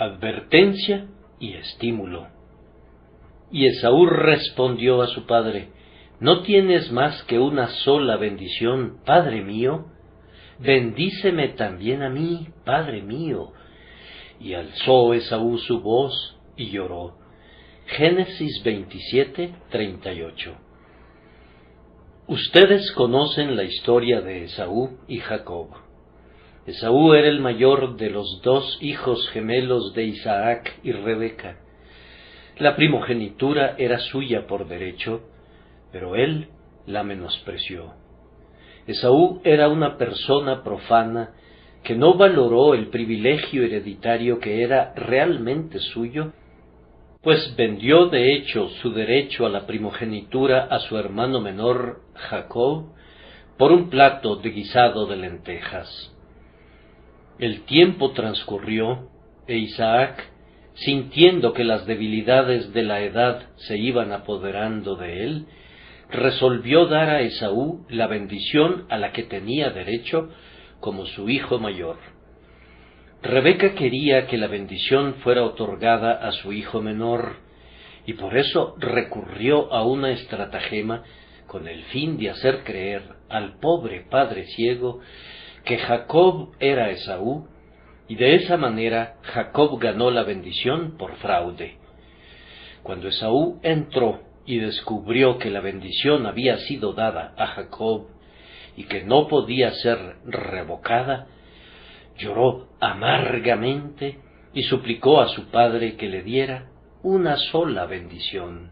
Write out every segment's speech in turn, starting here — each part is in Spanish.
Advertencia y estímulo. Y Esaú respondió a su padre: ¿No tienes más que una sola bendición, padre mío? Bendíceme también a mí, padre mío. Y alzó Esaú su voz y lloró. Génesis 27:38. Ustedes conocen la historia de Esaú y Jacob. Esaú era el mayor de los dos hijos gemelos de Isaac y Rebeca. La primogenitura era suya por derecho, pero él la menospreció. Esaú era una persona profana que no valoró el privilegio hereditario que era realmente suyo, pues vendió de hecho su derecho a la primogenitura a su hermano menor, Jacob, por un plato de guisado de lentejas. El tiempo transcurrió, e Isaac, sintiendo que las debilidades de la edad se iban apoderando de él, resolvió dar a Esaú la bendición a la que tenía derecho como su hijo mayor. Rebeca quería que la bendición fuera otorgada a su hijo menor, y por eso recurrió a una estratagema con el fin de hacer creer al pobre padre ciego que Jacob era Esaú, y de esa manera Jacob ganó la bendición por fraude. Cuando Esaú entró y descubrió que la bendición había sido dada a Jacob y que no podía ser revocada, lloró amargamente y suplicó a su padre que le diera una sola bendición.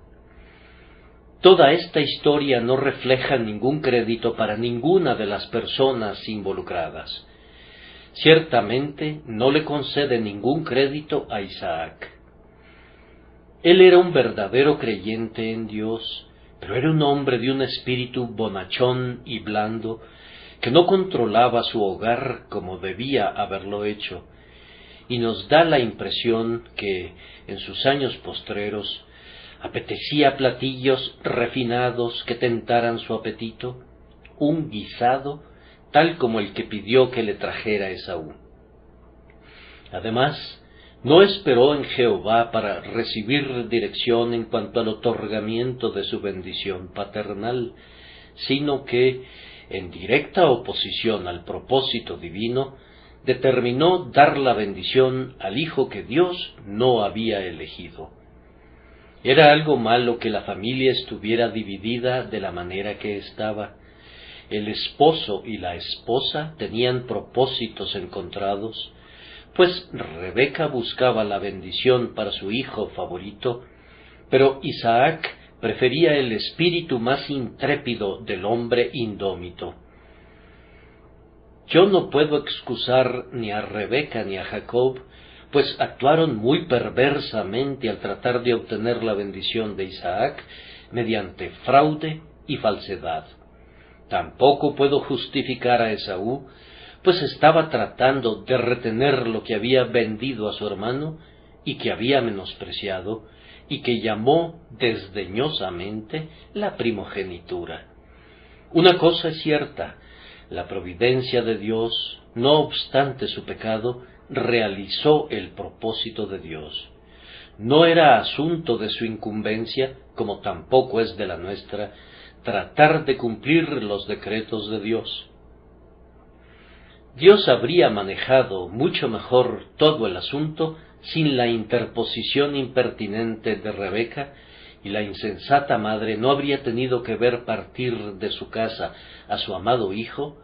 Toda esta historia no refleja ningún crédito para ninguna de las personas involucradas. Ciertamente no le concede ningún crédito a Isaac. Él era un verdadero creyente en Dios, pero era un hombre de un espíritu bonachón y blando, que no controlaba su hogar como debía haberlo hecho, y nos da la impresión que, en sus años postreros, apetecía platillos refinados que tentaran su apetito, un guisado tal como el que pidió que le trajera Esaú. Además, no esperó en Jehová para recibir dirección en cuanto al otorgamiento de su bendición paternal, sino que, en directa oposición al propósito divino, determinó dar la bendición al hijo que Dios no había elegido. Era algo malo que la familia estuviera dividida de la manera que estaba. El esposo y la esposa tenían propósitos encontrados, pues Rebeca buscaba la bendición para su hijo favorito, pero Isaac prefería el espíritu más intrépido del hombre indómito. Yo no puedo excusar ni a Rebeca ni a Jacob, pues actuaron muy perversamente al tratar de obtener la bendición de Isaac mediante fraude y falsedad. Tampoco puedo justificar a Esaú, pues estaba tratando de retener lo que había vendido a su hermano y que había menospreciado, y que llamó desdeñosamente la primogenitura. Una cosa es cierta: la providencia de Dios, no obstante su pecado, realizó el propósito de Dios. No era asunto de su incumbencia, como tampoco es de la nuestra, tratar de cumplir los decretos de Dios. Dios habría manejado mucho mejor todo el asunto sin la interposición impertinente de Rebeca, y la insensata madre no habría tenido que ver partir de su casa a su amado hijo,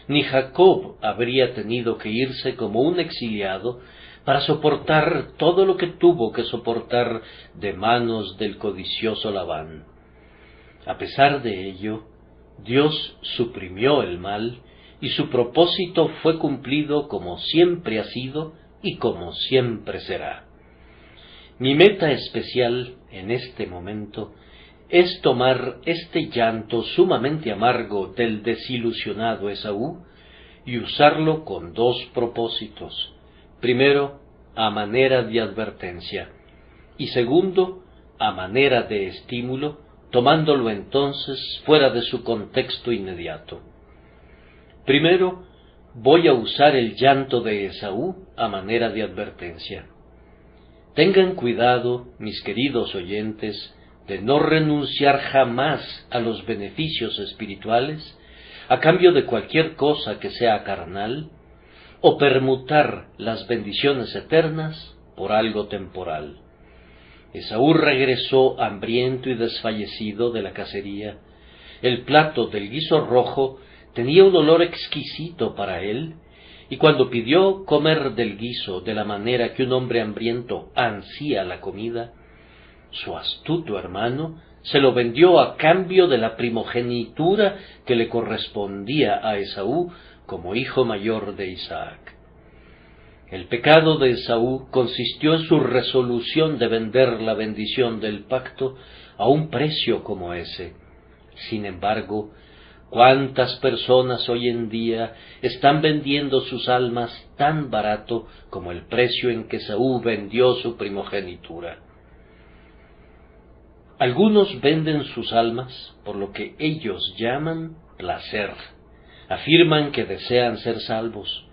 ni Jacob habría tenido que irse como un exiliado para soportar todo lo que tuvo que soportar de manos del codicioso Labán. A pesar de ello, Dios suprimió el mal, y su propósito fue cumplido como siempre ha sido y como siempre será. Mi meta especial en este momento es tomar este llanto sumamente amargo del desilusionado Esaú y usarlo con dos propósitos: primero, a manera de advertencia, y segundo, a manera de estímulo, tomándolo entonces fuera de su contexto inmediato. Primero, voy a usar el llanto de Esaú a manera de advertencia. Tengan cuidado, mis queridos oyentes, de no renunciar jamás a los beneficios espirituales a cambio de cualquier cosa que sea carnal, o permutar las bendiciones eternas por algo temporal. Esaú regresó hambriento y desfallecido de la cacería. El plato del guiso rojo tenía un olor exquisito para él, y cuando pidió comer del guiso de la manera que un hombre hambriento ansía la comida, su astuto hermano se lo vendió a cambio de la primogenitura que le correspondía a Esaú como hijo mayor de Isaac. El pecado de Esaú consistió en su resolución de vender la bendición del pacto a un precio como ese. Sin embargo, ¿cuántas personas hoy en día están vendiendo sus almas tan barato como el precio en que Esaú vendió su primogenitura? Algunos venden sus almas por lo que ellos llaman placer. Afirman que desean ser salvos,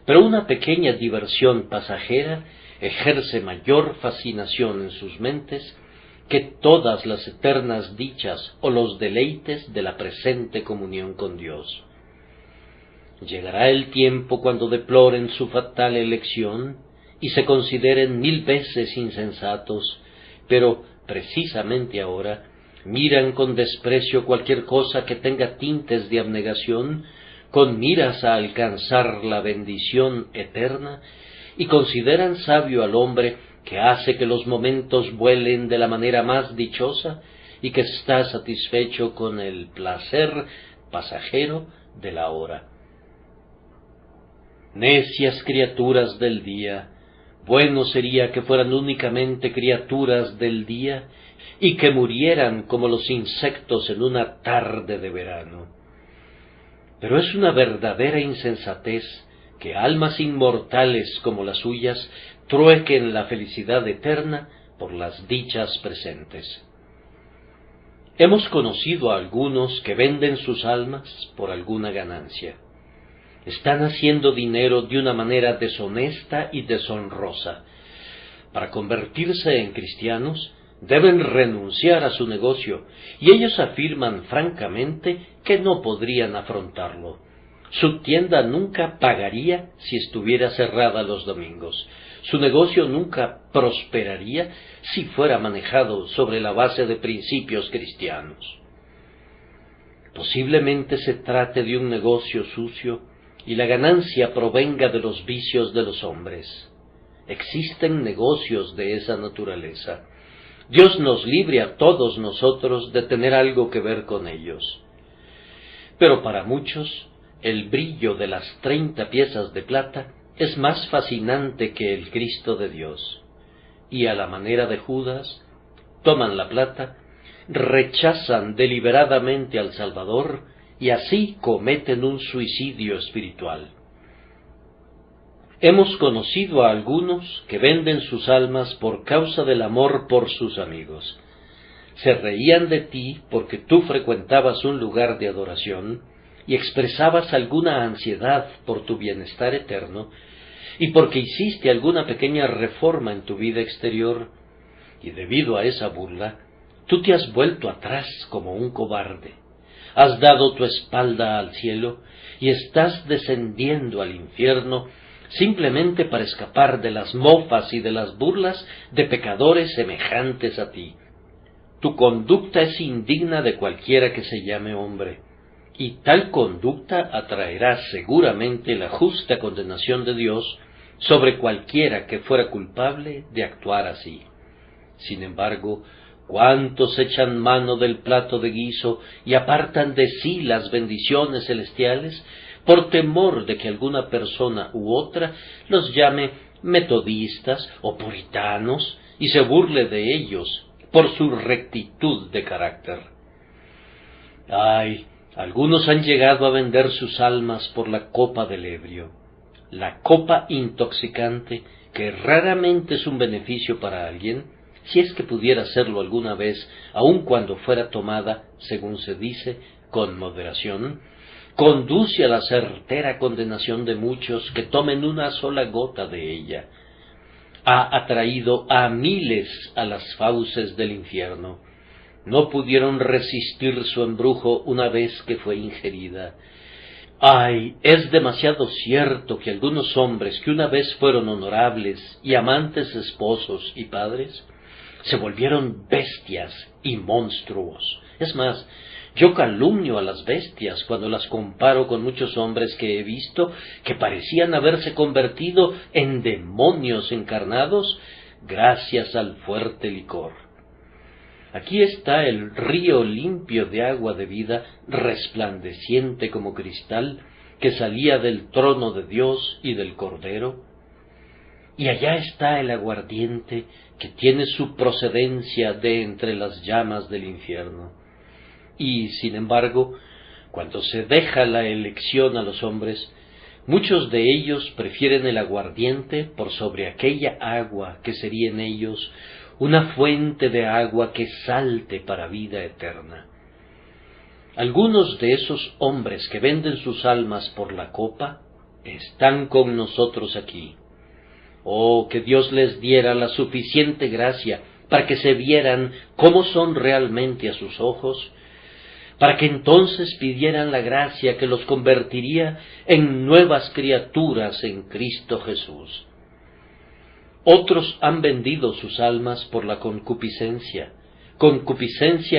pero una pequeña diversión pasajera ejerce mayor fascinación en sus mentes que todas las eternas dichas o los deleites de la presente comunión con Dios. Llegará el tiempo cuando deploren su fatal elección y se consideren 1000 veces insensatos, pero precisamente ahora miran con desprecio cualquier cosa que tenga tintes de abnegación, con miras a alcanzar la bendición eterna, y consideran sabio al hombre que hace que los momentos vuelen de la manera más dichosa y que está satisfecho con el placer pasajero de la hora. Necias criaturas del día, bueno sería que fueran únicamente criaturas del día y que murieran como los insectos en una tarde de verano. Pero es una verdadera insensatez que almas inmortales como las suyas truequen la felicidad eterna por las dichas presentes. Hemos conocido a algunos que venden sus almas por alguna ganancia. Están haciendo dinero de una manera deshonesta y deshonrosa. Para convertirse en cristianos, deben renunciar a su negocio, y ellos afirman francamente que no podrían afrontarlo. Su tienda nunca pagaría si estuviera cerrada los domingos. Su negocio nunca prosperaría si fuera manejado sobre la base de principios cristianos. Posiblemente se trate de un negocio sucio y la ganancia provenga de los vicios de los hombres. Existen negocios de esa naturaleza. Dios nos libre a todos nosotros de tener algo que ver con ellos. Pero para muchos, el brillo de las 30 piezas de plata es más fascinante que el Cristo de Dios. Y a la manera de Judas, toman la plata, rechazan deliberadamente al Salvador y así cometen un suicidio espiritual. Hemos conocido a algunos que venden sus almas por causa del amor por sus amigos. Se reían de ti porque tú frecuentabas un lugar de adoración y expresabas alguna ansiedad por tu bienestar eterno, y porque hiciste alguna pequeña reforma en tu vida exterior, y debido a esa burla, tú te has vuelto atrás como un cobarde. Has dado tu espalda al cielo y estás descendiendo al infierno simplemente para escapar de las mofas y de las burlas de pecadores semejantes a ti. Tu conducta es indigna de cualquiera que se llame hombre, y tal conducta atraerá seguramente la justa condenación de Dios sobre cualquiera que fuera culpable de actuar así. Sin embargo, ¿cuántos echan mano del plato de guiso y apartan de sí las bendiciones celestiales por temor de que alguna persona u otra los llame metodistas o puritanos y se burle de ellos por su rectitud de carácter? Ay, algunos han llegado a vender sus almas por la copa del ebrio, la copa intoxicante que raramente es un beneficio para alguien, si es que pudiera serlo alguna vez, aun cuando fuera tomada, según se dice, con moderación, conduce a la certera condenación de muchos que tomen una sola gota de ella. ha atraído a miles a las fauces del infierno. No pudieron resistir su embrujo una vez que fue ingerida. ¡Ay! Es demasiado cierto que algunos hombres que una vez fueron honorables y amantes esposos y padres, se volvieron bestias y monstruos. Es más, yo calumnio a las bestias cuando las comparo con muchos hombres que he visto que parecían haberse convertido en demonios encarnados gracias al fuerte licor. Aquí está el río limpio de agua de vida, resplandeciente como cristal, que salía del trono de Dios y del Cordero. Y allá está el aguardiente que tiene su procedencia de entre las llamas del infierno. Y, sin embargo, cuando se deja la elección a los hombres, muchos de ellos prefieren el aguardiente por sobre aquella agua que sería en ellos una fuente de agua que salte para vida eterna. Algunos de esos hombres que venden sus almas por la copa están con nosotros aquí. Oh, que Dios les diera la suficiente gracia para que se vieran cómo son realmente a sus ojos, para que entonces pidieran la gracia que los convertiría en nuevas criaturas en Cristo Jesús. Otros han vendido sus almas por la concupiscencia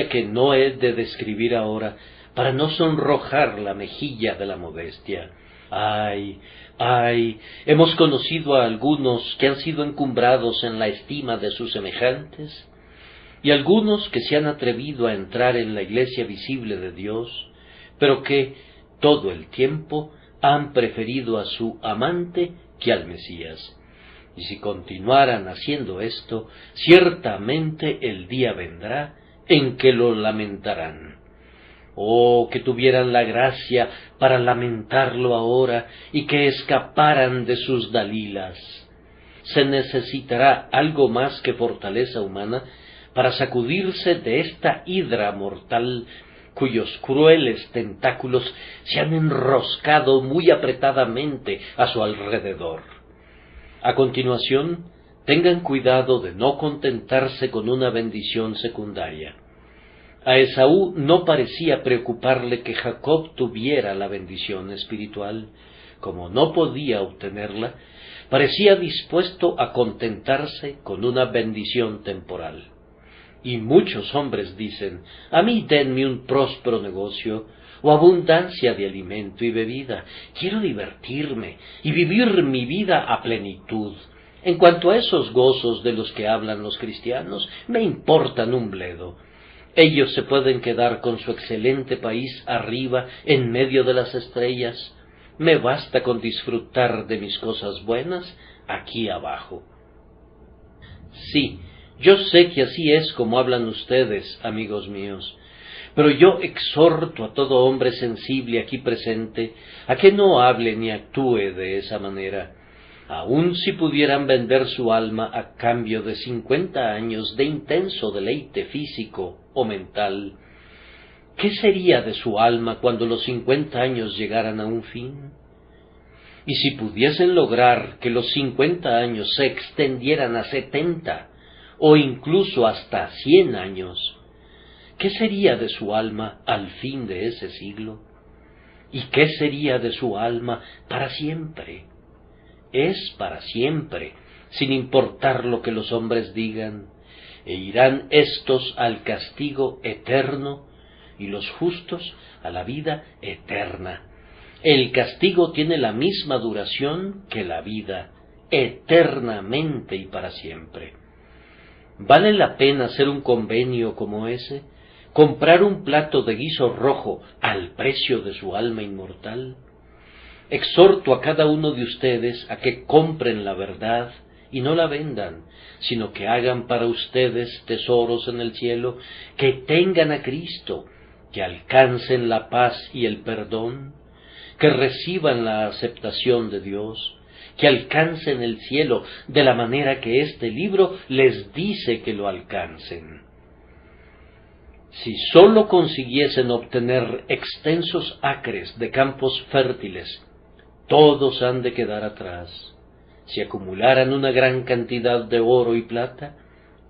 que no he de describir ahora, para no sonrojar la mejilla de la modestia. ¡Ay! ¡Ay! Hemos conocido a algunos que han sido encumbrados en la estima de sus semejantes, y algunos que se han atrevido a entrar en la iglesia visible de Dios, pero que, todo el tiempo, han preferido a su amante que al Mesías. Y si continuaran haciendo esto, ciertamente el día vendrá en que lo lamentarán. Oh, que tuvieran la gracia para lamentarlo ahora y que escaparan de sus Dalilas. Se necesitará algo más que fortaleza humana para sacudirse de esta hidra mortal cuyos crueles tentáculos se han enroscado muy apretadamente a su alrededor. A continuación, tengan cuidado de no contentarse con una bendición secundaria. A Esaú no parecía preocuparle que Jacob tuviera la bendición espiritual. Como no podía obtenerla, parecía dispuesto a contentarse con una bendición temporal. Y muchos hombres dicen: a mí denme un próspero negocio, o abundancia de alimento y bebida. Quiero divertirme y vivir mi vida a plenitud. En cuanto a esos gozos de los que hablan los cristianos, me importan un bledo. Ellos se pueden quedar con su excelente país arriba, en medio de las estrellas. Me basta con disfrutar de mis cosas buenas aquí abajo. Sí, yo sé que así es como hablan ustedes, amigos míos, pero yo exhorto a todo hombre sensible aquí presente a que no hable ni actúe de esa manera. Aun si pudieran vender su alma a cambio de 50 años de intenso deleite físico o mental, ¿qué sería de su alma cuando los 50 años llegaran a un fin? Y si pudiesen lograr que los 50 años se extendieran a 70 o incluso hasta 100 años, ¿qué sería de su alma al fin de ese siglo? ¿Y qué sería de su alma para siempre? Es para siempre, sin importar lo que los hombres digan, e irán éstos al castigo eterno y los justos a la vida eterna. El castigo tiene la misma duración que la vida, eternamente y para siempre. ¿Vale la pena hacer un convenio como ese? ¿Comprar un plato de guiso rojo al precio de su alma inmortal? Exhorto a cada uno de ustedes a que compren la verdad y no la vendan, sino que hagan para ustedes tesoros en el cielo, que tengan a Cristo, que alcancen la paz y el perdón, que reciban la aceptación de Dios, que alcancen el cielo de la manera que este libro les dice que lo alcancen. Si sólo consiguiesen obtener extensos acres de campos fértiles, todos han de quedar atrás. si acumularan una gran cantidad de oro y plata,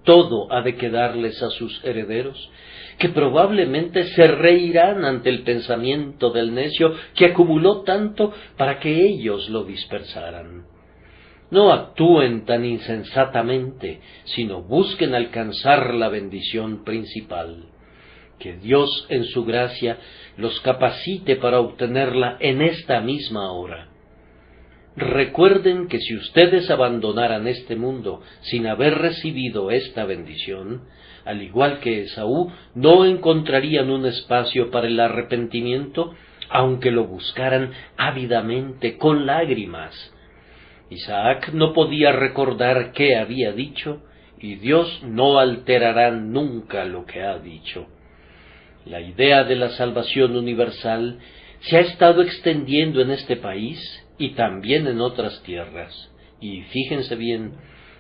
todo ha de quedarles a sus herederos, que probablemente se reirán ante el pensamiento del necio que acumuló tanto para que ellos lo dispersaran. No actúen tan insensatamente, sino busquen alcanzar la bendición principal. Que Dios en su gracia los capacite para obtenerla en esta misma hora. Recuerden que si ustedes abandonaran este mundo sin haber recibido esta bendición, al igual que Esaú, no encontrarían un espacio para el arrepentimiento, aunque lo buscaran ávidamente con lágrimas. Isaac no podía recordar qué había dicho, y Dios no alterará nunca lo que ha dicho. La idea de la salvación universal se ha estado extendiendo en este país y también en otras tierras, y fíjense bien,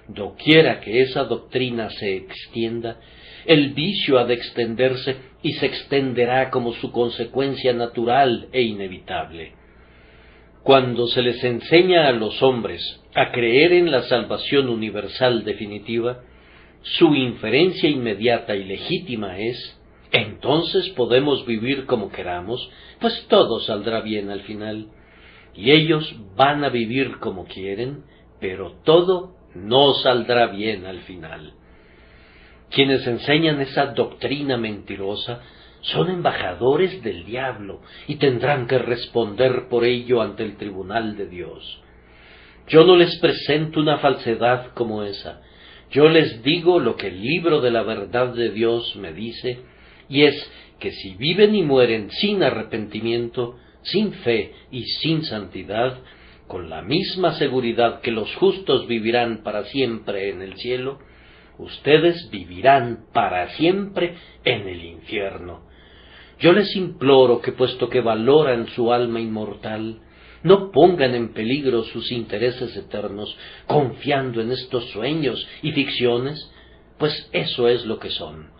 doquiera que esa doctrina se extienda, el vicio ha de extenderse y se extenderá como su consecuencia natural e inevitable. Cuando se les enseña a los hombres a creer en la salvación universal definitiva, su inferencia inmediata y legítima es: entonces podemos vivir como queramos, pues todo saldrá bien al final. Y ellos van a vivir como quieren, pero todo no saldrá bien al final. Quienes enseñan esa doctrina mentirosa son embajadores del diablo y tendrán que responder por ello ante el tribunal de Dios. Yo no les presento una falsedad como esa. Yo les digo lo que el libro de la verdad de Dios me dice, y es que si viven y mueren sin arrepentimiento, sin fe y sin santidad, con la misma seguridad que los justos vivirán para siempre en el cielo, ustedes vivirán para siempre en el infierno. Yo les imploro que, puesto que valoran su alma inmortal, no pongan en peligro sus intereses eternos confiando en estos sueños y ficciones, pues eso es lo que son.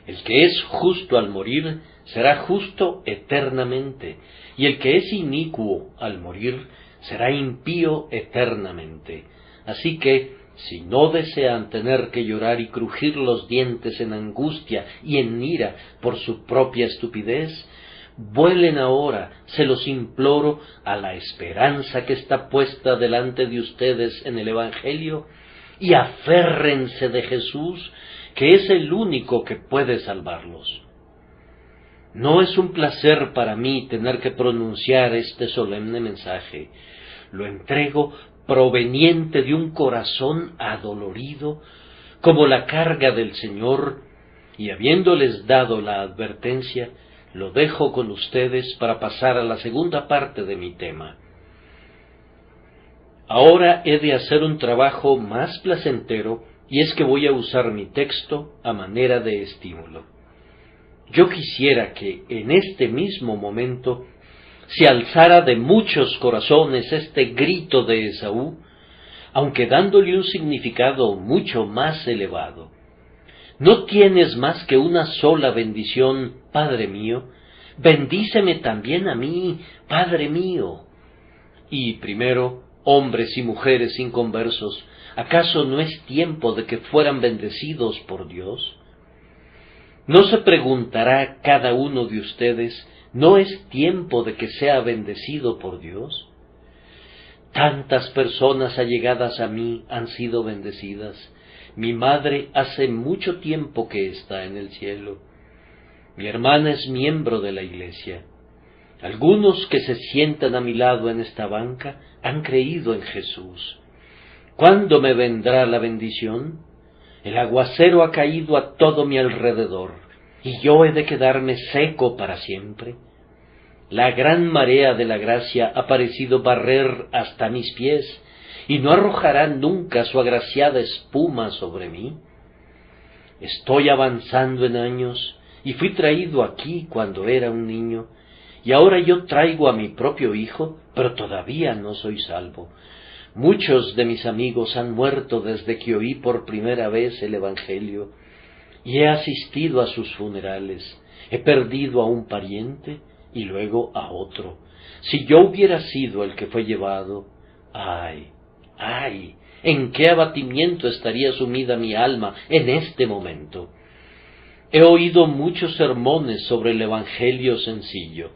El que es justo al morir será justo eternamente, y el que es inicuo al morir será impío eternamente. Así que, si no desean tener que llorar y crujir los dientes en angustia y en ira por su propia estupidez, vuelen ahora, se los imploro, a la esperanza que está puesta delante de ustedes en el Evangelio, y aférrense de Jesús, que es el único que puede salvarlos. No es un placer para mí tener que pronunciar este solemne mensaje. Lo entrego proveniente de un corazón adolorido, como la carga del Señor, y habiéndoles dado la advertencia, lo dejo con ustedes para pasar a la segunda parte de mi tema. Ahora he de hacer un trabajo más placentero, y es que voy a usar mi texto a manera de estímulo. Yo quisiera que en este mismo momento se alzara de muchos corazones este grito de Esaú, aunque dándole un significado mucho más elevado. ¿No tienes más que una sola bendición, Padre mío? Bendíceme también a mí, Padre mío. Y primero, hombres y mujeres inconversos, ¿acaso no es tiempo de que fueran bendecidos por Dios? ¿No se preguntará cada uno de ustedes, ¿no es tiempo de que sea bendecido por Dios? Tantas personas allegadas a mí han sido bendecidas. Mi madre hace mucho tiempo que está en el cielo. Mi hermana es miembro de la iglesia. Algunos que se sientan a mi lado en esta banca han creído en Jesús. ¿Cuándo me vendrá la bendición? El aguacero ha caído a todo mi alrededor, y yo he de quedarme seco para siempre. La gran marea de la gracia ha parecido barrer hasta mis pies, y no arrojará nunca su agraciada espuma sobre mí. Estoy avanzando en años, y fui traído aquí cuando era un niño, y ahora yo traigo a mi propio hijo, pero todavía no soy salvo. Muchos de mis amigos han muerto desde que oí por primera vez el Evangelio, y he asistido a sus funerales. He perdido a un pariente y luego a otro. Si yo hubiera sido el que fue llevado, ¡Ay! ¡Ay! ¿En qué abatimiento estaría sumida mi alma en este momento? He oído muchos sermones sobre el Evangelio sencillo.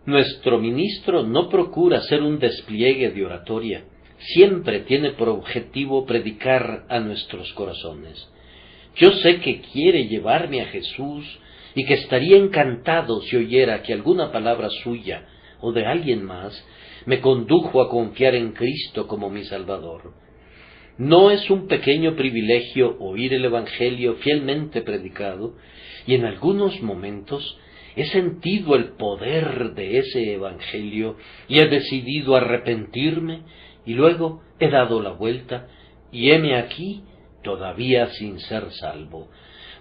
Nuestro ministro no procura hacer un despliegue de oratoria, siempre tiene por objetivo predicar a nuestros corazones. Yo sé que quiere llevarme a Jesús y que estaría encantado si oyera que alguna palabra suya o de alguien más me condujo a confiar en Cristo como mi Salvador. No es un pequeño privilegio oír el Evangelio fielmente predicado, y en algunos momentos he sentido el poder de ese Evangelio y he decidido arrepentirme, y luego he dado la vuelta y heme aquí todavía sin ser salvo.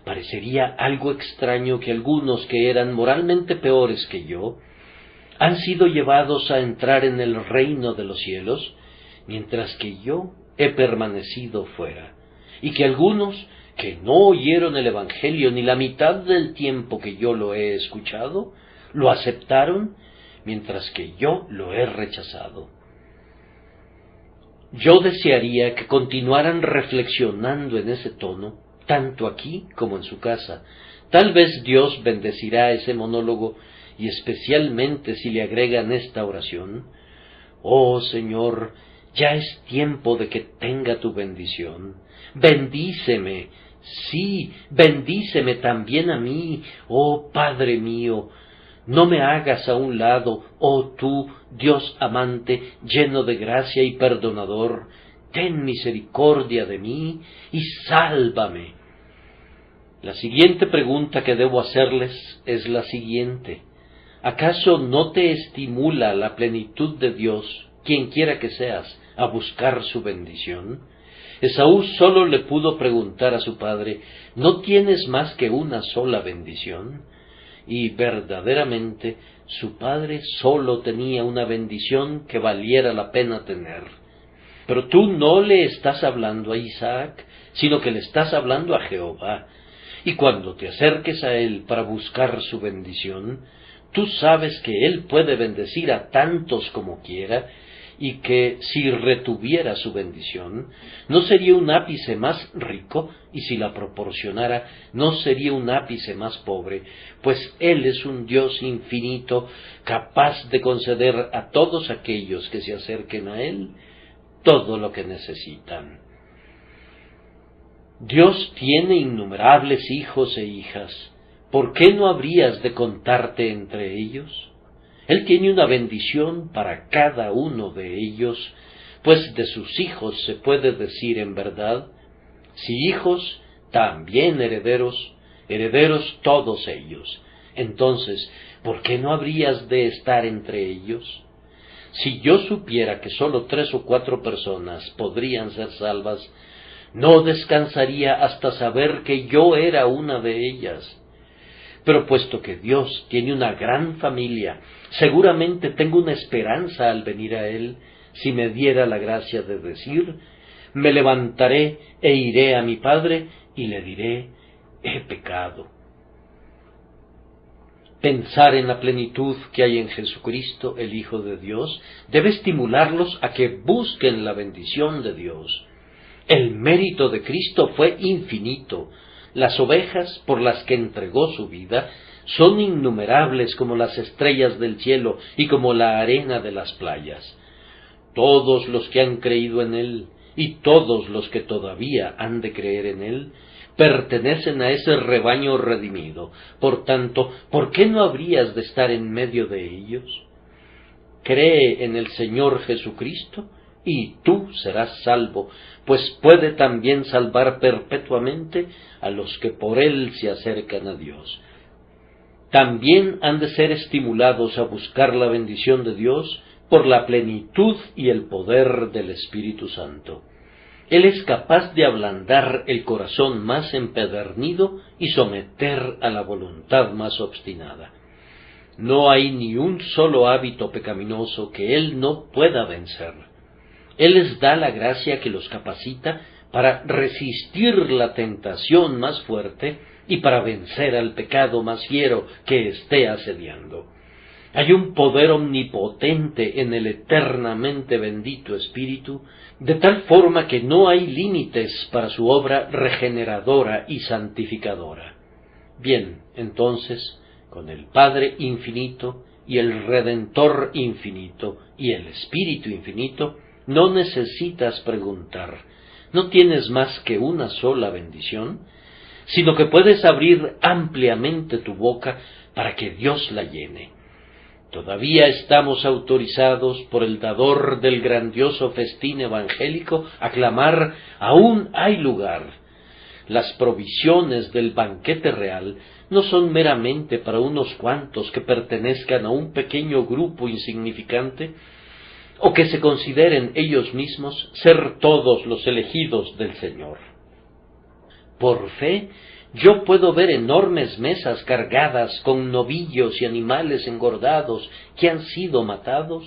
Parecería algo extraño que algunos que eran moralmente peores que yo han sido llevados a entrar en el reino de los cielos, mientras que yo he permanecido fuera, y que algunos que no oyeron el Evangelio ni la mitad del tiempo que yo lo he escuchado, lo aceptaron, mientras que yo lo he rechazado. Yo desearía que continuaran reflexionando en ese tono, tanto aquí como en su casa. Tal vez Dios bendecirá ese monólogo, y especialmente si le agregan esta oración: «Oh Señor, ya es tiempo de que tenga tu bendición. Bendíceme, sí, bendíceme también a mí, oh Padre mío. No me hagas a un lado, oh tú, Dios amante, lleno de gracia y perdonador. Ten misericordia de mí y sálvame». La siguiente pregunta que debo hacerles es la siguiente: ¿acaso no te estimula la plenitud de Dios, quien quiera que seas, a buscar su bendición? Esaú solo le pudo preguntar a su padre: ¿no tienes más que una sola bendición? Y verdaderamente su padre solo tenía una bendición que valiera la pena tener. Pero tú no le estás hablando a Isaac, sino que le estás hablando a Jehová. Y cuando te acerques a él para buscar su bendición, tú sabes que él puede bendecir a tantos como quiera, y que si retuviera su bendición, no sería un ápice más rico, y si la proporcionara, no sería un ápice más pobre, pues Él es un Dios infinito, capaz de conceder a todos aquellos que se acerquen a Él todo lo que necesitan. Dios tiene innumerables hijos e hijas. ¿Por qué no habrías de contarte entre ellos? Él tiene una bendición para cada uno de ellos, pues de sus hijos se puede decir en verdad: si hijos, también herederos, herederos todos ellos. Entonces, ¿por qué no habrías de estar entre ellos? Si yo supiera que sólo 3 o 4 personas podrían ser salvas, no descansaría hasta saber que yo era una de ellas. Pero puesto que Dios tiene una gran familia, seguramente tengo una esperanza al venir a Él, si me diera la gracia de decir: me levantaré e iré a mi Padre y le diré: he pecado. Pensar en la plenitud que hay en Jesucristo, el Hijo de Dios, debe estimularlos a que busquen la bendición de Dios. El mérito de Cristo fue infinito. Las ovejas por las que entregó su vida son innumerables como las estrellas del cielo y como la arena de las playas. Todos los que han creído en Él, y todos los que todavía han de creer en Él, pertenecen a ese rebaño redimido. Por tanto, ¿por qué no habrías de estar en medio de ellos? Cree en el Señor Jesucristo, y tú serás salvo, pues puede también salvar perpetuamente a los que por Él se acercan a Dios. También han de ser estimulados a buscar la bendición de Dios por la plenitud y el poder del Espíritu Santo. Él es capaz de ablandar el corazón más empedernido y someter a la voluntad más obstinada. No hay ni un solo hábito pecaminoso que Él no pueda vencer. Él les da la gracia que los capacita para resistir la tentación más fuerte y para vencer al pecado más fiero que esté asediando. Hay un poder omnipotente en el eternamente bendito Espíritu, de tal forma que no hay límites para su obra regeneradora y santificadora. Bien, entonces, con el Padre infinito y el Redentor infinito y el Espíritu infinito, no necesitas preguntar, no tienes más que una sola bendición, sino que puedes abrir ampliamente tu boca para que Dios la llene. Todavía estamos autorizados por el dador del grandioso festín evangélico a clamar: aún hay lugar. Las provisiones del banquete real no son meramente para unos cuantos que pertenezcan a un pequeño grupo insignificante, o que se consideren ellos mismos ser todos los elegidos del Señor. Por fe, yo puedo ver enormes mesas cargadas con novillos y animales engordados que han sido matados,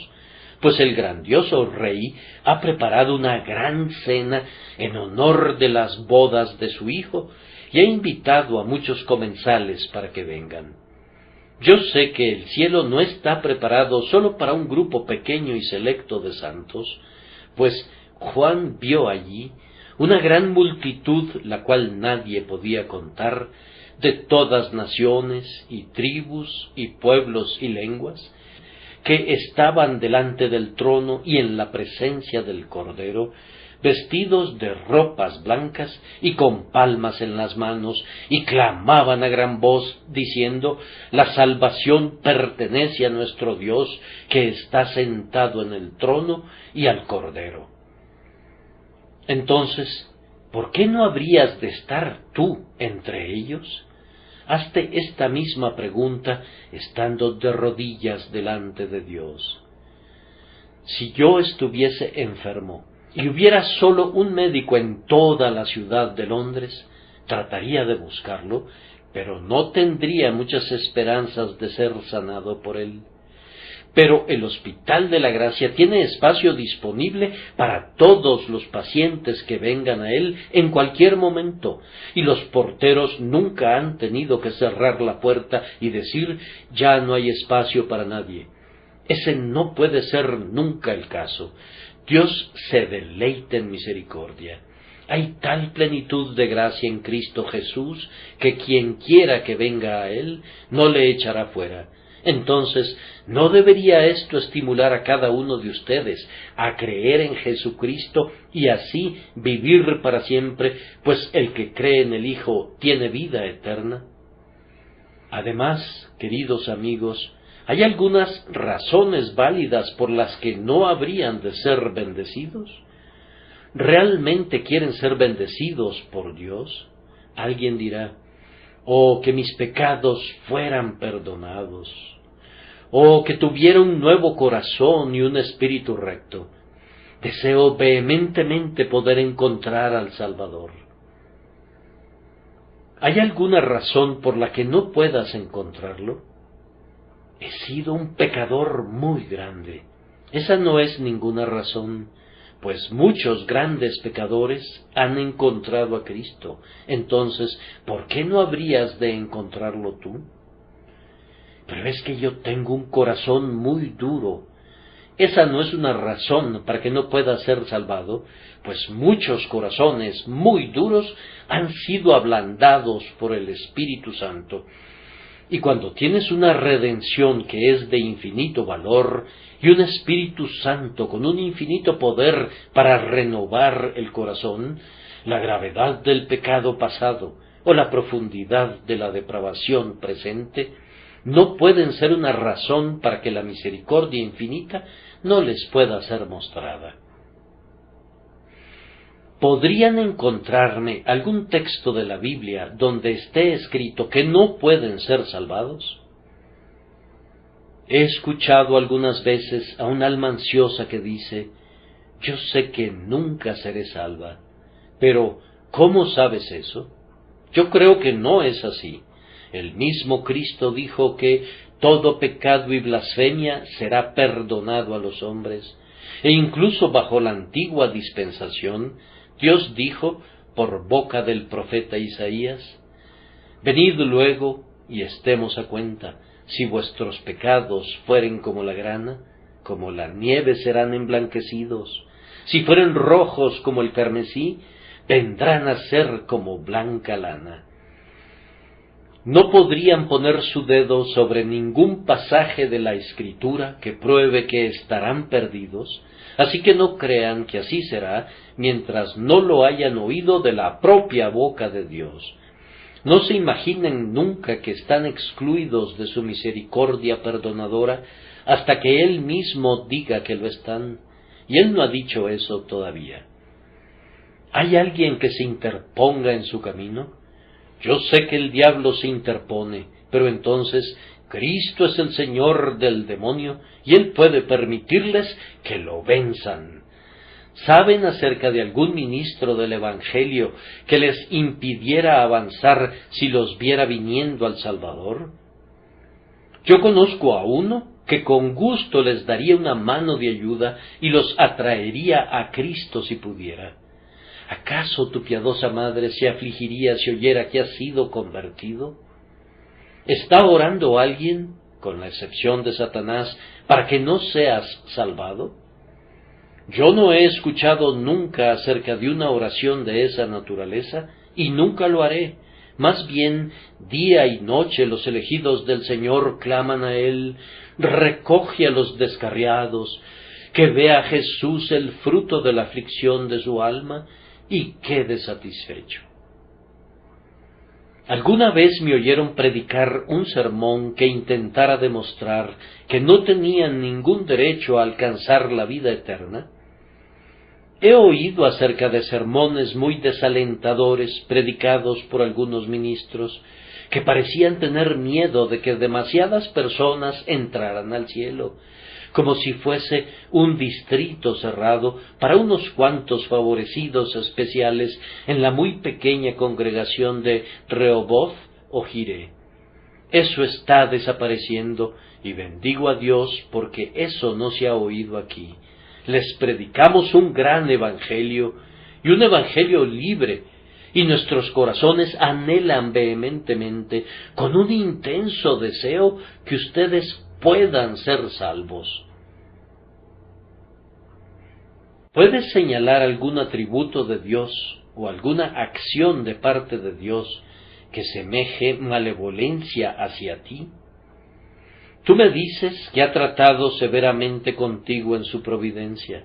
pues el grandioso Rey ha preparado una gran cena en honor de las bodas de su Hijo y ha invitado a muchos comensales para que vengan. Yo sé que el cielo no está preparado solo para un grupo pequeño y selecto de santos, pues Juan vio allí una gran multitud, la cual nadie podía contar, de todas naciones y tribus y pueblos y lenguas, que estaban delante del trono y en la presencia del Cordero, vestidos de ropas blancas y con palmas en las manos, y clamaban a gran voz, diciendo: la salvación pertenece a nuestro Dios, que está sentado en el trono, y al Cordero. Entonces, ¿por qué no habrías de estar tú entre ellos? Hazte esta misma pregunta estando de rodillas delante de Dios. Si yo estuviese enfermo y hubiera solo un médico en toda la ciudad de Londres, trataría de buscarlo, pero no tendría muchas esperanzas de ser sanado por él. Pero el Hospital de la Gracia tiene espacio disponible para todos los pacientes que vengan a él en cualquier momento, y los porteros nunca han tenido que cerrar la puerta y decir: ya no hay espacio para nadie. Ese no puede ser nunca el caso. Dios se deleita en misericordia. Hay tal plenitud de gracia en Cristo Jesús que quien quiera que venga a él no le echará fuera. Entonces, ¿no debería esto estimular a cada uno de ustedes a creer en Jesucristo y así vivir para siempre, pues el que cree en el Hijo tiene vida eterna? Además, queridos amigos, ¿hay algunas razones válidas por las que no habrían de ser bendecidos? ¿Realmente quieren ser bendecidos por Dios? Alguien dirá: oh, que mis pecados fueran perdonados, oh, que tuviera un nuevo corazón y un espíritu recto. Deseo vehementemente poder encontrar al Salvador. ¿Hay alguna razón por la que no puedas encontrarlo? He sido un pecador muy grande. Esa no es ninguna razón, pues muchos grandes pecadores han encontrado a Cristo. Entonces, ¿por qué no habrías de encontrarlo tú? Pero es que yo tengo un corazón muy duro. Esa no es una razón para que no pueda ser salvado, pues muchos corazones muy duros han sido ablandados por el Espíritu Santo. Y cuando tienes una redención que es de infinito valor y un Espíritu Santo con un infinito poder para renovar el corazón, la gravedad del pecado pasado o la profundidad de la depravación presente no pueden ser una razón para que la misericordia infinita no les pueda ser mostrada. ¿Podrían encontrarme algún texto de la Biblia donde esté escrito que no pueden ser salvados? He escuchado algunas veces a un alma ansiosa que dice: yo sé que nunca seré salva. Pero, ¿cómo sabes eso? Yo creo que no es así. El mismo Cristo dijo que todo pecado y blasfemia será perdonado a los hombres, e incluso bajo la antigua dispensación, Dios dijo por boca del profeta Isaías: venid luego y estemos a cuenta, Si vuestros pecados fueren como la grana, como la nieve serán emblanquecidos. Si fueren rojos como el carmesí, vendrán a ser como blanca lana. No podrían poner su dedo sobre ningún pasaje de la Escritura que pruebe que estarán perdidos, así que no crean que así será mientras no lo hayan oído de la propia boca de Dios. No se imaginen nunca que están excluidos de su misericordia perdonadora hasta que Él mismo diga que lo están, y Él no ha dicho eso todavía. ¿Hay alguien que se interponga en su camino? Yo sé que el diablo se interpone, pero entonces Cristo es el Señor del demonio y Él puede permitirles que lo venzan. ¿Saben acerca de algún ministro del Evangelio que les impidiera avanzar si los viera viniendo al Salvador? Yo conozco a uno que con gusto les daría una mano de ayuda y los atraería a Cristo si pudiera. ¿Acaso tu piadosa madre se afligiría si oyera que has sido convertido? ¿Está orando alguien, con la excepción de Satanás, para que no seas salvado? Yo no he escuchado nunca acerca de una oración de esa naturaleza, y nunca lo haré. Más bien, día y noche los elegidos del Señor claman a Él, recoge a los descarriados, que vea Jesús el fruto de la aflicción de su alma, y quede satisfecho. ¿Alguna vez me oyeron predicar un sermón que intentara demostrar que no tenían ningún derecho a alcanzar la vida eterna? He oído acerca de sermones muy desalentadores predicados por algunos ministros que parecían tener miedo de que demasiadas personas entraran al cielo, como si fuese un distrito cerrado para unos cuantos favorecidos especiales en la muy pequeña congregación de Rehoboth o Jiré. Eso está desapareciendo y bendigo a Dios porque eso no se ha oído aquí. Les predicamos un gran evangelio y un evangelio libre, y nuestros corazones anhelan vehementemente, con un intenso deseo, que ustedes puedan ser salvos. ¿Puedes señalar algún atributo de Dios o alguna acción de parte de Dios que semeje malevolencia hacia ti? Tú me dices que ha tratado severamente contigo en su providencia.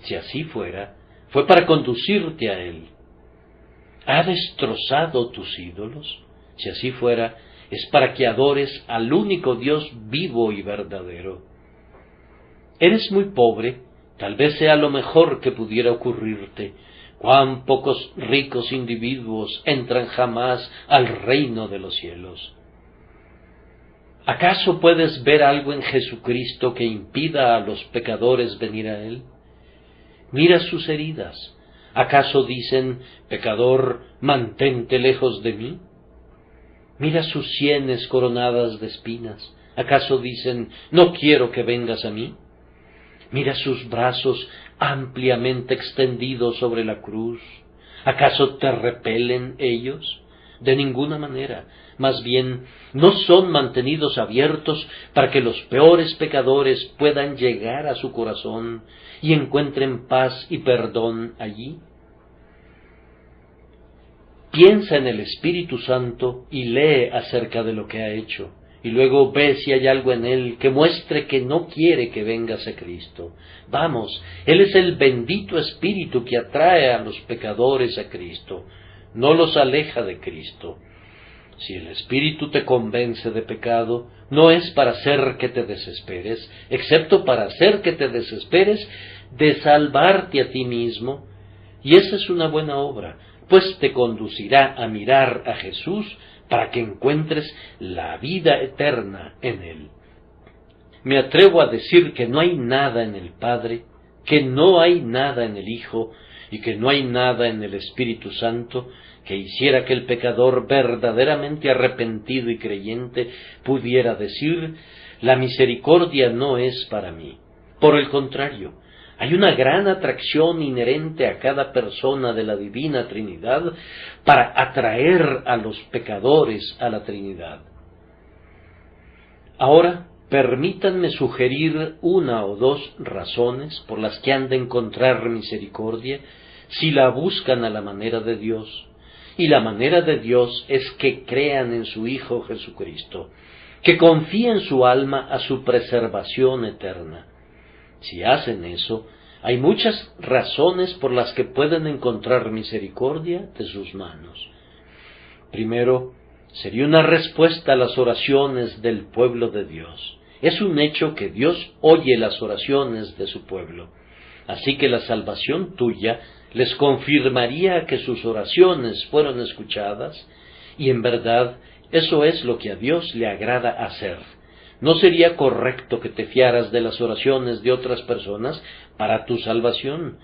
Si así fuera, fue para conducirte a Él. ¿Ha destrozado tus ídolos? Si así fuera, es para que adores al único Dios vivo y verdadero. Eres muy pobre, tal vez sea lo mejor que pudiera ocurrirte. Cuán pocos ricos individuos entran jamás al reino de los cielos. ¿Acaso puedes ver algo en Jesucristo que impida a los pecadores venir a Él? Mira sus heridas. ¿Acaso dicen, pecador, mantente lejos de mí? Mira sus sienes coronadas de espinas. ¿Acaso dicen, no quiero que vengas a mí? Mira sus brazos ampliamente extendidos sobre la cruz. ¿Acaso te repelen ellos? De ninguna manera. Más bien, ¿no son mantenidos abiertos para que los peores pecadores puedan llegar a su corazón y encuentren paz y perdón allí? Piensa en el Espíritu Santo y lee acerca de lo que ha hecho, y luego ve si hay algo en él que muestre que no quiere que vengas a Cristo. Vamos, Él es el bendito Espíritu que atrae a los pecadores a Cristo, no los aleja de Cristo. Si el Espíritu te convence de pecado, no es para hacer que te desesperes, excepto para hacer que te desesperes de salvarte a ti mismo, y esa es una buena obra, pues te conducirá a mirar a Jesús para que encuentres la vida eterna en Él. Me atrevo a decir que no hay nada en el Padre, que no hay nada en el Hijo, y que no hay nada en el Espíritu Santo que hiciera que el pecador verdaderamente arrepentido y creyente pudiera decir, la misericordia no es para mí. Por el contrario, hay una gran atracción inherente a cada persona de la Divina Trinidad para atraer a los pecadores a la Trinidad. Ahora, permítanme sugerir una o dos razones por las que han de encontrar misericordia si la buscan a la manera de Dios. Y la manera de Dios es que crean en su Hijo Jesucristo, que confíen su alma a su preservación eterna. Si hacen eso, hay muchas razones por las que pueden encontrar misericordia de sus manos. Primero, sería una respuesta a las oraciones del pueblo de Dios. Es un hecho que Dios oye las oraciones de su pueblo. Así que la salvación tuya les confirmaría que sus oraciones fueron escuchadas, y en verdad eso es lo que a Dios le agrada hacer. No sería correcto que te fiaras de las oraciones de otras personas para tu salvación,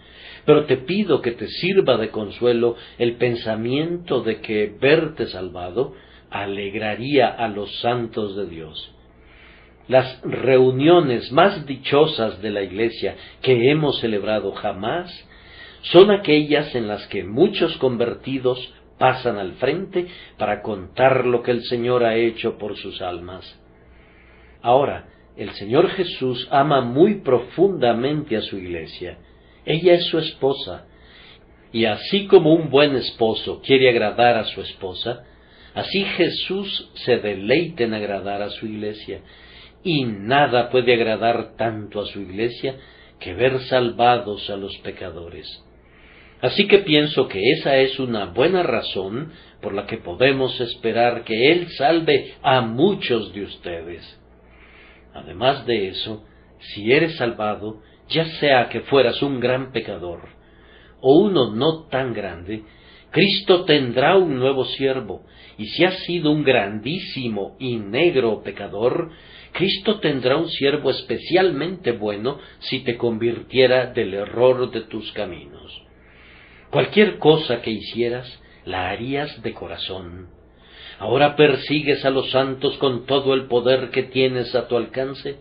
pero te pido que te sirva de consuelo el pensamiento de que verte salvado alegraría a los santos de Dios. Las reuniones más dichosas de la Iglesia que hemos celebrado jamás son aquellas en las que muchos convertidos pasan al frente para contar lo que el Señor ha hecho por sus almas. Ahora, el Señor Jesús ama muy profundamente a su Iglesia. Ella es su esposa, y así como un buen esposo quiere agradar a su esposa, así Jesús se deleita en agradar a su Iglesia, y nada puede agradar tanto a su Iglesia que ver salvados a los pecadores. Así que pienso que esa es una buena razón por la que podemos esperar que Él salve a muchos de ustedes. Además de eso, si eres salvado, ya sea que fueras un gran pecador o uno no tan grande, Cristo tendrá un nuevo siervo, y si has sido un grandísimo y negro pecador, Cristo tendrá un siervo especialmente bueno si te convirtiera del error de tus caminos. Cualquier cosa que hicieras, la harías de corazón. Ahora persigues a los santos con todo el poder que tienes a tu alcance,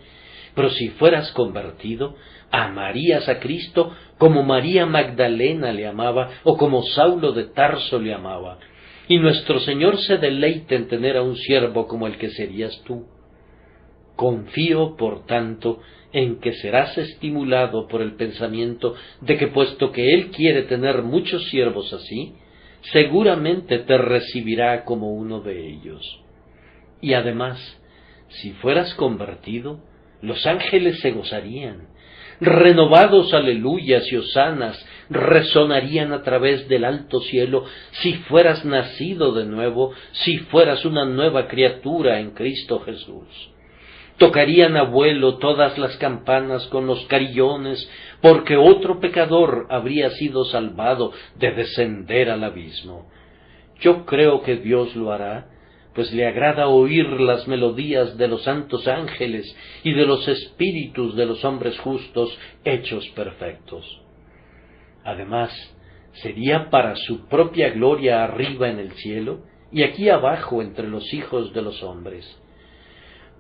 pero si fueras convertido, amarías a Cristo como María Magdalena le amaba o como Saulo de Tarso le amaba. Y nuestro Señor se deleita en tener a un siervo como el que serías tú. Confío, por tanto, en que serás estimulado por el pensamiento de que, puesto que Él quiere tener muchos siervos así, seguramente te recibirá como uno de ellos. Y además, si fueras convertido, los ángeles se gozarían. Renovados aleluyas y hosanas resonarían a través del alto cielo si fueras nacido de nuevo, si fueras una nueva criatura en Cristo Jesús. Tocarían a vuelo todas las campanas con los carillones, porque otro pecador habría sido salvado de descender al abismo. Yo creo que Dios lo hará, pues le agrada oír las melodías de los santos ángeles y de los espíritus de los hombres justos hechos perfectos. Además, sería para su propia gloria arriba en el cielo y aquí abajo entre los hijos de los hombres.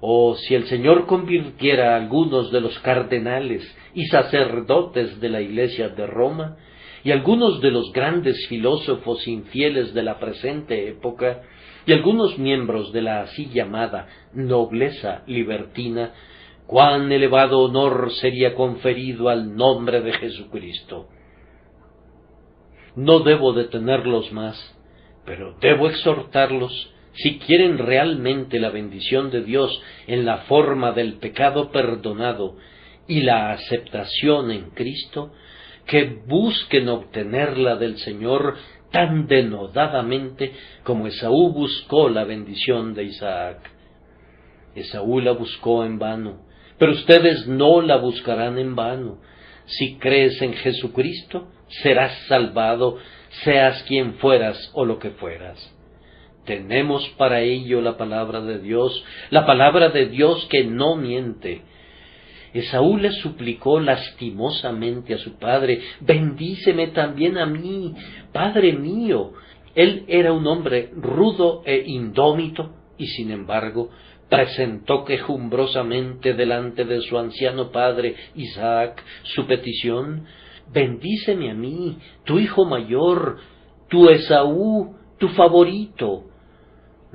O si el Señor convirtiera a algunos de los cardenales y sacerdotes de la Iglesia de Roma, y algunos de los grandes filósofos infieles de la presente época, y algunos miembros de la así llamada nobleza libertina, cuán elevado honor sería conferido al nombre de Jesucristo. No debo detenerlos más, pero debo exhortarlos, si quieren realmente la bendición de Dios en la forma del pecado perdonado y la aceptación en Cristo, que busquen obtenerla del Señor tan denodadamente como Esaú buscó la bendición de Isaac. Esaú la buscó en vano, pero ustedes no la buscarán en vano. Si crees en Jesucristo, serás salvado, seas quien fueras o lo que fueras. Tenemos para ello la palabra de Dios que no miente. Esaú le suplicó lastimosamente a su padre: bendíceme también a mí, padre mío. Él era un hombre rudo e indómito, y sin embargo presentó quejumbrosamente delante de su anciano padre Isaac su petición: bendíceme a mí, tu hijo mayor, tu Esaú, tu favorito.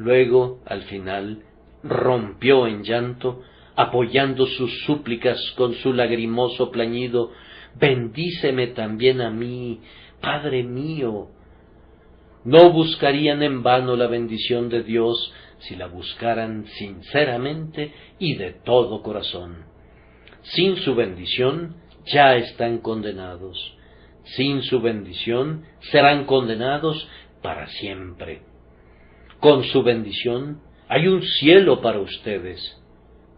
Luego, al final, rompió en llanto, apoyando sus súplicas con su lagrimoso plañido: «Bendíceme también a mí, Padre mío». No buscarían en vano la bendición de Dios si la buscaran sinceramente y de todo corazón. Sin su bendición ya están condenados. Sin su bendición serán condenados para siempre. Con su bendición hay un cielo para ustedes.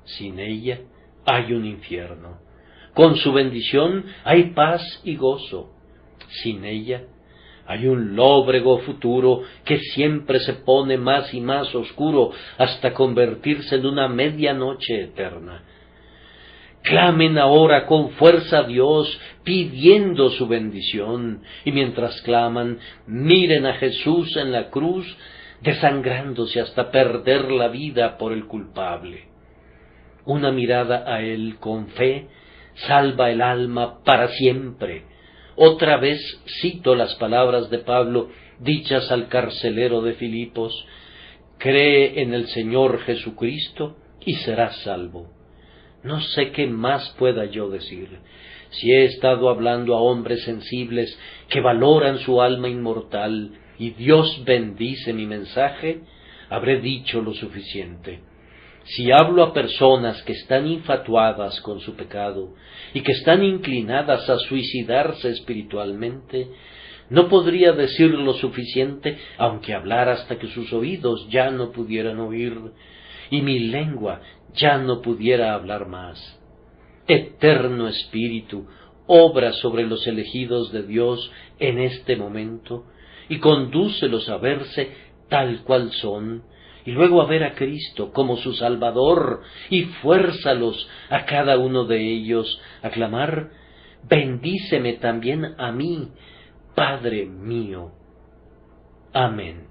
Sin ella hay un infierno. Con su bendición hay paz y gozo. Sin ella hay un lóbrego futuro que siempre se pone más y más oscuro hasta convertirse en una medianoche eterna. Clamen ahora con fuerza a Dios, pidiendo su bendición, y mientras claman, miren a Jesús en la cruz, desangrándose hasta perder la vida por el culpable. Una mirada a Él con fe salva el alma para siempre. Otra vez cito las palabras de Pablo, dichas al carcelero de Filipos: «Cree en el Señor Jesucristo y serás salvo». No sé qué más pueda yo decir. Si he estado hablando a hombres sensibles que valoran su alma inmortal y Dios bendice mi mensaje, habré dicho lo suficiente. Si hablo a personas que están infatuadas con su pecado y que están inclinadas a suicidarse espiritualmente, no podría decir lo suficiente aunque hablara hasta que sus oídos ya no pudieran oír y mi lengua ya no pudiera hablar más. Eterno Espíritu, obra sobre los elegidos de Dios en este momento y condúcelos a verse tal cual son, y luego a ver a Cristo como su Salvador, y fuérzalos a cada uno de ellos a clamar: «Bendíceme también a mí, Padre mío». Amén.